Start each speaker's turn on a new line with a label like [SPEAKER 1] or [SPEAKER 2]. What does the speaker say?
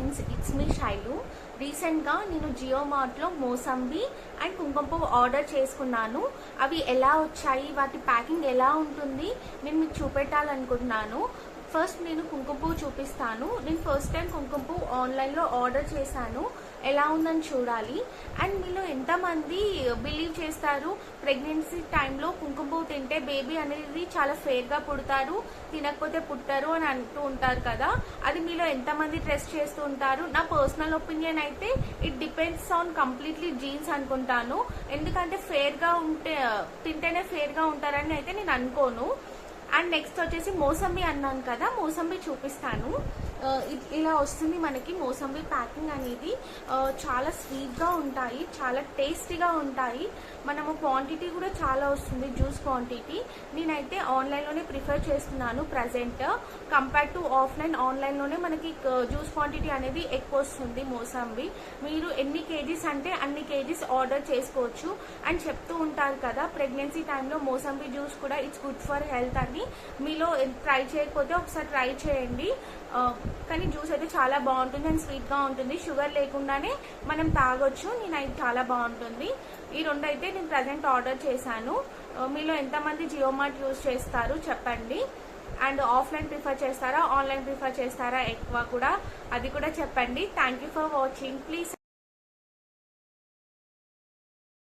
[SPEAKER 1] Friends, it's me Shailu. రీసెంట్గా నేను Jio మార్ట్లో mosambi and కుంకుమ పువ్వు ఆర్డర్ చేసుకున్నాను. అవి ఎలా వచ్చాయి, వాటి ప్యాకింగ్ ఎలా ఉంటుంది నేను మీకు చూపెట్టాలనుకుంటున్నాను. ఫస్ట్ నేను కుంకుమ పువ్వు చూపిస్తాను. నేను ఫస్ట్ టైం కుంకుమ పువ్వు ఆన్లైన్లో ఆర్డర్ చేశాను. ఎలా ఉందని చూడాలి. అండ్ మీలో ఎంతమంది బిలీవ్ చేస్తారు ప్రెగ్నెన్సీ టైంలో కుంకుమ పువ్వు తింటే బేబీ అనేది చాలా ఫేర్గా పుడతారు, తినకపోతే పుట్టరు అని అంటూ ఉంటారు కదా. అది మీలో ఎంతమంది ట్రస్ట్ చేస్తూ ఉంటారు? నా పర్సనల్ ఒపీనియన్ అయితే it depends on completely jeans అనుకుంటాను. ఎందుకంటే ఫేర్గా ఉంటే తింటేనే ఫేర్గా ఉంటారని అయితే నేను అనుకోను. అండ్ నెక్స్ట్ వచ్చేసి మోసంబి అన్నాను కదా, మోసంబి చూపిస్తాను. ఇలా వస్తుంది మనకి మోసంబి ప్యాకింగ్ అనేది. చాలా స్వీట్గా ఉంటాయి, చాలా టేస్టీగా ఉంటాయి. మనము క్వాంటిటీ కూడా చాలా వస్తుంది, జ్యూస్ క్వాంటిటీ. నేనైతే ఆన్లైన్లోనే ప్రిఫర్ చేస్తున్నాను ప్రజెంట్ కంపేర్ టు ఆఫ్లైన్. ఆన్లైన్లోనే మనకి జ్యూస్ క్వాంటిటీ అనేది ఎక్కువ వస్తుంది మోసంబి. మీరు ఎన్ని కేజీస్ అంటే అన్ని కేజీస్ ఆర్డర్ చేసుకోవచ్చు. అండ్ చెప్తూ ఉంటారు కదా ప్రెగ్నెన్సీ టైంలో మోసంబి జ్యూస్ కూడా ఇట్స్ గుడ్ ఫర్ హెల్త్ అని. మీలో ట్రై చేయకపోతే ఒకసారి ట్రై చేయండి. కానీ జ్యూస్ అయితే చాలా బాగుంటుంది అండ్ స్వీట్గా ఉంటుంది. షుగర్ లేకుండానే మనం తాగొచ్చు. నేనైతే చాలా బాగుంటుంది. ఈ రెండు అయితే నేను ప్రజెంట్ ఆర్డర్ చేశాను. మీలో ఎంతమంది జియో మార్ట్ యూజ్ చేస్తారు చెప్పండి. అండ్ ఆఫ్లైన్ ప్రిఫర్ చేస్తారా, ఆన్లైన్ ప్రిఫర్ చేస్తారా ఎక్కువ కూడా, అది కూడా చెప్పండి. Thank you for watching. Please